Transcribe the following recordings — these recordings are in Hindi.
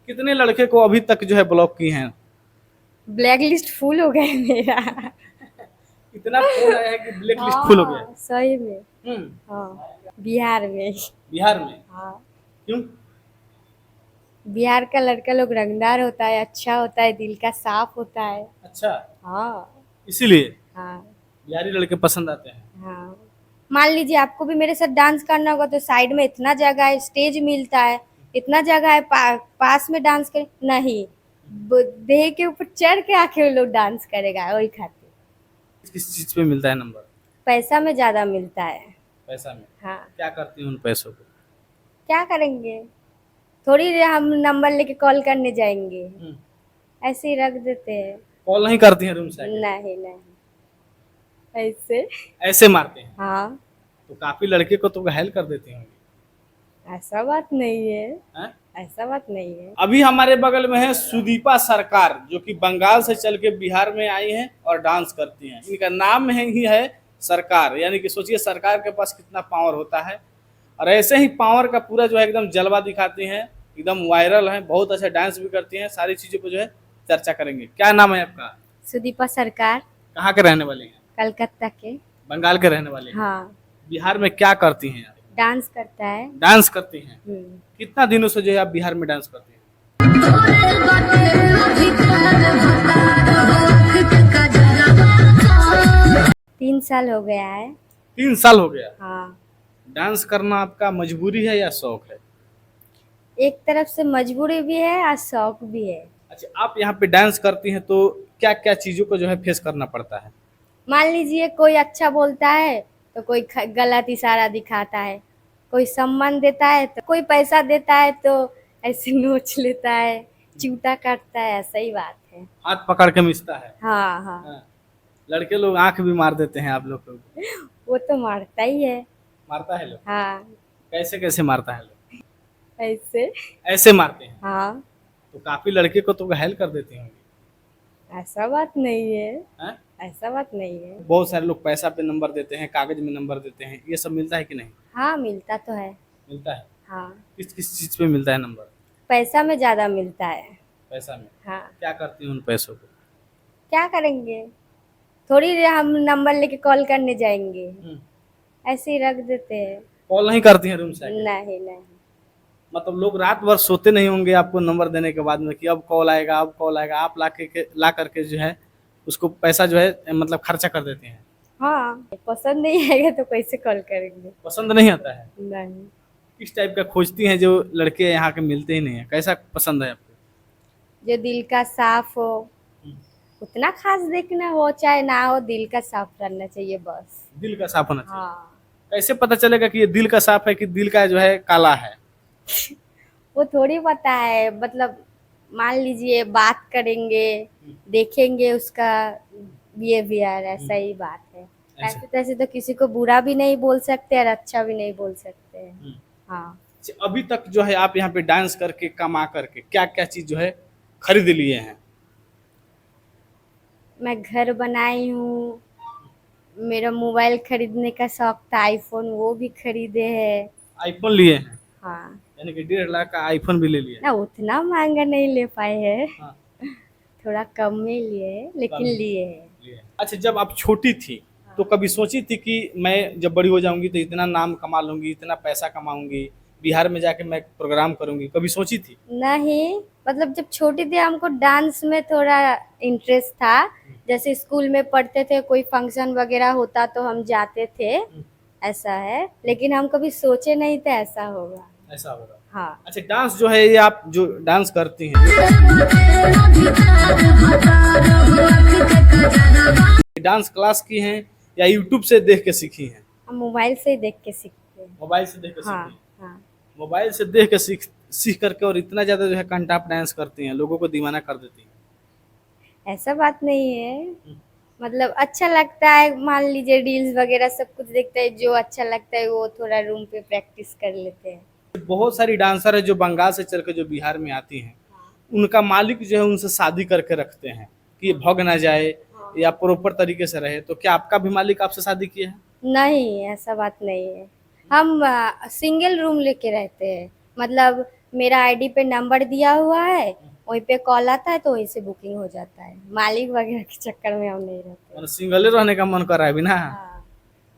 कितने लड़के को अभी तक जो है ब्लॉक की हैं? ब्लैक लिस्ट फुल हो गया है मेरा। इतना फोन आया है कि ब्लैक लिस्ट फुल हो गया है। हाँ सही में। हम्म। हाँ बिहार में। बिहार में? हाँ क्यों? बिहार का लड़का लोग रंगदार होता है, अच्छा होता है, दिल का साफ होता है। अच्छा, हाँ इसीलिए हाँ बिहारी लड़के पसंद आते हैं। हाँ। मान लीजिए आपको भी मेरे साथ डांस करना होगा तो साइड में इतना जगह है, स्टेज मिलता है, इतना जगह है, पास में डांस कर नहीं, देह के ऊपर चढ़ के आके वो लोग डांस करेगा वही खातिर। किस चीज पे मिलता है नंबर? पैसा में ज्यादा मिलता है। पैसा में? हाँ। क्या करती हूँ उन पैसों को? क्या करेंगे, थोड़ी देर हम नंबर लेके कॉल करने जाएंगे, हम्म। ऐसे ही रख देते हैं। कॉल नहीं करती हैं रूम से आके? नहीं नहीं, ऐसे। ऐसे मारते हैं? हाँ। तो काफी लड़के को तो घायल कर देती होंगी। ऐसा बात नहीं है, हैं? ऐसा बात नहीं है। अभी हमारे बगल में है सुदीपा सरकार, जो कि बंगाल से चल के बिहार में आई हैं और डांस करती हैं। इनका नाम ही है सरकार, यानी कि सोचिए सरकार के पास कितना पावर होता है। और ऐसे ही पावर का पूरा जो है एकदम जलवा दिखाती हैं, एकदम वायरल है, बहुत अच्छा डांस भी करती हैं। सारी चीजों को जो है चर्चा करेंगे। क्या नाम है आपका? सुदीपा सरकार। कहाँ के रहने वाले हैं? कलकत्ता के। बंगाल के रहने वाले हैं। हाँ। बिहार में क्या करती हैं आप? डांस करता है। डांस करती हैं? हम्म। कितना दिनों से जो है आप बिहार में डांस करती हैं? 3 साल हो गया है। 3 साल हो गया? हाँ। डांस करना आपका मजबूरी है या शौक है? एक तरफ से मजबूरी भी है और शौक भी है। अच्छा, आप यहाँ पे डांस करती हैं तो क्या क्या चीजों को जो है फेस करना पड़ता है? मान लीजिए कोई अच्छा बोलता है तो कोई गलत इशारा दिखाता है, कोई सम्मान देता है तो कोई पैसा देता है तो ऐसे नोच लेता है, चूता काटता है, ऐसा ही बात है। हाथ पकड़ के मिसता है? हाँ हाँ। हाँ। लड़के लोग आंख भी मार देते हैं आप लोग को? वो तो मारता ही है। मारता है लोग? हाँ। कैसे कैसे मारता है लोग? ऐसे। ऐसे मारते हैं? हाँ। तो काफी लड़के को तो घायल कर देती होंगी। ऐसा बात नहीं है, हैं? ऐसा बात नहीं है। बहुत सारे लोग पैसा पे नंबर देते हैं, कागज में नंबर देते हैं, ये सब मिलता है कि नहीं? हाँ मिलता तो है। मिलता है? हाँ। किस किस चीज पे मिलता है नंबर? पैसा में ज्यादा मिलता है। पैसा में? हाँ। क्या करती हूँ उन पैसों को? क्या करेंगे, थोड़ी देर हम नंबर लेके कॉल करने जाएंगे, ऐसे ही रख देते हैं। कॉल नहीं करती हैं रूम से आके? नहीं नहीं। मतलब लोग रात भर सोते नहीं होंगे आपको नंबर देने के बाद में कि अब कॉल आएगा, अब कॉल आएगा, आप ला करके जो है उसको पैसा जो है मतलब खर्चा कर देते हैं? हाँ पसंद नहीं आएगा तो कैसे कॉल करेंगे। पसंद नहीं आता है? नहीं। किस टाइप का खोजती हैं जो लड़के यहाँ के मिलते ही नहीं है? कैसा पसंद है आपको? जो दिल का साफ हो, उतना खास देखना हो चाहे ना हो, दिल का साफ रहना चाहिए बस। दिल का साफ होना चाहिए? हाँ। कैसे पता चलेगा कि ये दिल का साफ है कि दिल का जो है काला है? वो थोड़ी पता है, मतलब मान लीजिए बात करेंगे, देखेंगे उसका बिहेवियर, ऐसा ही बात है। ऐसा? ऐसे तैसे तो किसी को बुरा भी नहीं बोल सकते और अच्छा भी नहीं बोल सकते हैं। हाँ। अच्छा, अभी तक जो है आप यहाँ पे डांस करके कमा करके क्या क्या चीज जो है खरीद लिए हैं? मैं घर बनाई हूँ, मेरा मोबाइल खरीदने का शौक था, आईफोन वो भी खरीदे है। आईफोन लिए हैं? हाँ। यानी कि 1.5 लाख का आईफोन भी ले लिया? ना उतना महंगा नहीं ले पाए हैं, हाँ। थोड़ा कम में लिए है लेकिन लिए है। लिए। अच्छा, जब आप छोटी थी तो कभी सोची थी कि मैं जब बड़ी हो जाऊंगी तो इतना नाम कमा लूंगी, इतना पैसा कमाऊंगी, बिहार में जाके मैं प्रोग्राम करूंगी, कभी सोची थी? नहीं, मतलब जब छोटी थी हमको डांस में थोड़ा इंटरेस्ट था, जैसे स्कूल में पढ़ते थे, कोई फंक्शन वगैरह होता तो हम जाते थे, ऐसा है, लेकिन हम कभी सोचे नहीं थे ऐसा होगा। ऐसा होगा? हाँ। अच्छा, डांस जो है ये आप जो डांस करती हैं, डांस क्लास की हैं या यूट्यूब से देख के सीखी हैं? हम मोबाइल से ही देख के सीखते हैं। मोबाइल से देख के हाँ सीखी हैं? हाँ। मोबाइल से देख के सीख करके और इतना ज्यादा जो है कंटाप डांस करती हैं, लोगों को दीवाना कर देती हैं। ऐसा बात नहीं है, मतलब अच्छा लगता है, मान लीजिए रील्स वगैरह सब कुछ देखते हैं, जो अच्छा लगता है वो थोड़ा रूम पे प्रैक्टिस कर लेते हैं। बहुत सारी डांसर है जो बंगाल से चल के जो बिहार में आती हैं, उनका मालिक जो है उनसे शादी करके रखते हैं कि ये भग ना जाए या प्रॉपर तरीके से रहे। तो क्या आपका भी मालिक आपसे शादी किया है? नहीं, ऐसा बात नहीं है, हम सिंगल रूम लेके रहते हैं, मतलब मेरा आईडी पे नंबर दिया हुआ है, वहीं पे कॉल आता है तो वहीं से बुकिंग हो जाता है। मालिक वगैरह के चक्कर में हम नहीं रहते। मतलब सिंगल रहने का मन कर रहा है अभी ना? हाँ,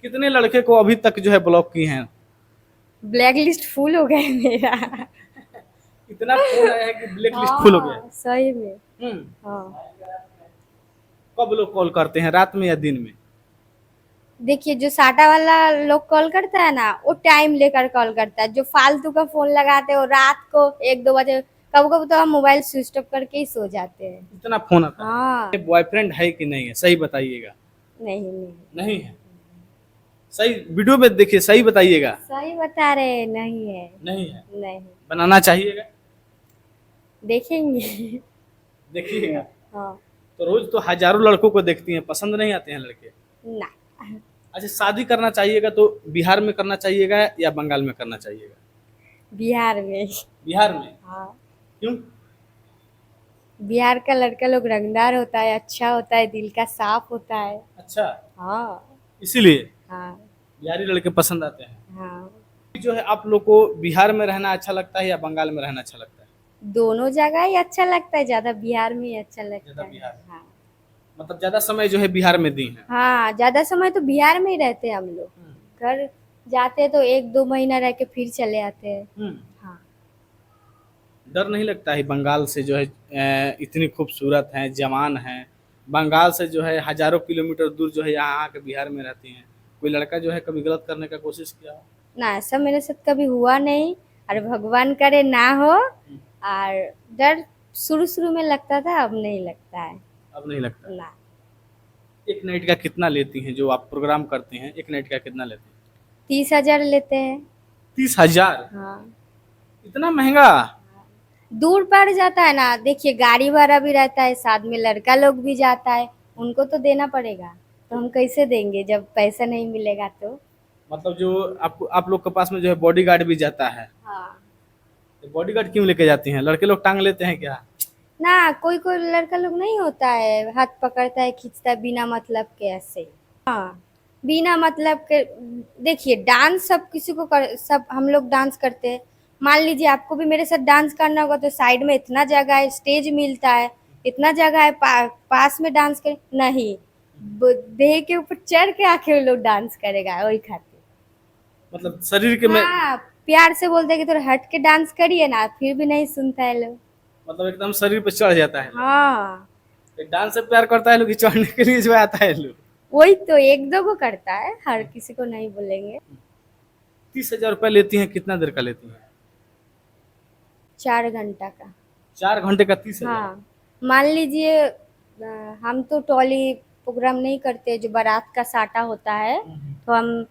कितने लड़के को अभी तक जो है ब्लॉक की हैं? ब्लैक लिस्ट फुल हो गया है मेरा। इतना फोन आया है कि ब्लैक लिस्ट फुल हो गया है। हाँ, सही में। हम्म। हाँ, कब लोग कॉल करते हैं, रात में या दिन में? देखिए जो साटा वाला लोग कॉल करता है ना, वो टाइम लेकर कॉल करता है। जो फालतू का फोन लगाते हैं वो रात को 1-2 बजे, कभी कभी तो हम मोबाइल स्विच ऑफ करके ही सो जाते हैं। इतना फोन आता है? हाँ, बॉयफ्रेंड है कि नहीं है, सही बताइएगा। नहीं नहीं, नहीं है? सही वीडियो में देखिए, सही बताइएगा। सही बता रहे हैं, नहीं है। नहीं है? नहीं, बनाना चाहिएगा। देखेंगे। देखिएगा। हाँ, तो रोज तो हजारों लड़कों को देखती हैं, पसंद नहीं आते हैं लड़के? ना, अच्छा, शादी करना चाहिएगा तो बिहार में करना चाहिएगा या बंगाल में करना चाहिएगा? बिहार में। बिहार में? हाँ, क्यों? बिहार का लड़का लोग रंगदार होता है, अच्छा होता है, दिल का साफ होता है। अच्छा, हाँ, इसीलिए हाँ, बिहारी लड़के पसंद आते हैं। हाँ, जो है आप लोग को बिहार में रहना अच्छा लगता है या बंगाल में रहना अच्छा लगता है? दोनों जगह ही अच्छा लगता है, ज्यादा बिहार में ही अच्छा लगता ज्यादा है। बिहार में? हाँ, मतलब ज्यादा समय जो है बिहार में दी है। हाँ, ज्यादा समय तो बिहार में ही रहते हैं हम लोग। घर जाते हैं तो 1-2 महीना रह के फिर चले आते हैं। हम्म। हाँ, डर नहीं लगता है बंगाल से जो है इतनी खूबसूरत हैं, जवान हैं, बंगाल से जो है हजारों किलोमीटर दूर जो है यहाँ आके बिहार में रहती हैं, कोई लड़का जो है कभी गलत करने का कोशिश किया हो? ना ऐसा मेरे साथ कभी हुआ नहीं, और भगवान करे ना हो। और डर शुरू शुरू में लगता था, अब नहीं लगता है। अब नहीं लगता? ना, एक नाइट का कितना लेती हैं जो आप प्रोग्राम करते हैं, एक नाइट का कितना लेते हैं? 30,000 लेते हैं। 30,000? हाँ, इतना महंगा? दूर पड़ जाता है ना, देखिए गाड़ी भाड़ा भी रहता है, साथ में लड़का लोग भी जाता है, उनको तो देना पड़ेगा। तो हम कैसे देंगे जब पैसा नहीं मिलेगा तो। मतलब जो आपको, आप लोग के पास में जो है बॉडीगार्ड भी जाता है, हाँ, तो बॉडीगार्ड क्यों लेके जाती हैं? लड़के लोग टांग लेते हैं क्या? ना कोई कोई लड़का लोग नहीं होता है, हाथ पकड़ता है, खींचता है बिना मतलब के ऐसे। हाँ, बिना मतलब के। देखिए डांस सब किसी को सब हम लोग डांस करते हैं। मान लीजिए आपको भी मेरे साथ डांस करना होगा तो साइड में इतना जगह है, स्टेज मिलता है, इतना जगह है, पास में डांस कर नहीं, देह के ऊपर चढ़ के आके वो लोग डांस करेगा वही खातिर। मतलब शरीर के में, हाँ, प्यार से बोलते हैं कि थोड़ा हट के डांस करिए ना, फिर भी नहीं सुनता है लोग। मतलब एकदम शरीर पे चढ़ जाता है। हाँ, डांस से प्यार करता है लोग कि चढ़ने के लिए जो आता है लोग? वही तो 1-2 को करता है, हर किसी को नहीं बोलेंगे। 30,000 रुपये लेती हैं, कितना देर का लेती हैं? 4 घंटा का। 4 घंटे का 30,000? हाँ, मान लीजिए हम तो टॉली प्रोग्राम नहीं करते, जो बारात का साटा होता है, तो हम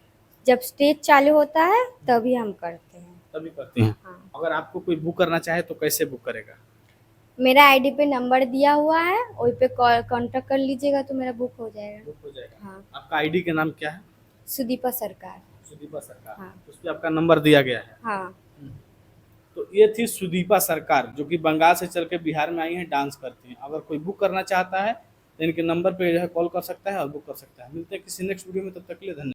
जब स्टेज चालू होता है तभी हम करते हैं। तभी करती हैं? हाँ, अगर आपको कोई बुक करना चाहे तो कैसे बुक करेगा? मेरा आईडी पे नंबर दिया हुआ है, वही पे कांटेक्ट कर लीजिएगा तो मेरा बुक हो जाएगा। बुक हो जाएगा। हाँ, आपका आईडी का नाम क्या है? सुदीपा सरकार। सुदीपा सरकार। हाँ, उस पर आपका नंबर दिया गया है। हाँ, तो ये थी सुदीपा सरकार, जो कि बंगाल से चल के बिहार में आई हैं, डांस करती हैं। अगर कोई बुक करना चाहता है तो इनके नंबर पे जो है कॉल कर सकता है और बुक कर सकता है। मिलते हैं किसी नेक्स्ट वीडियो में, तब तक के लिए धन्यवाद।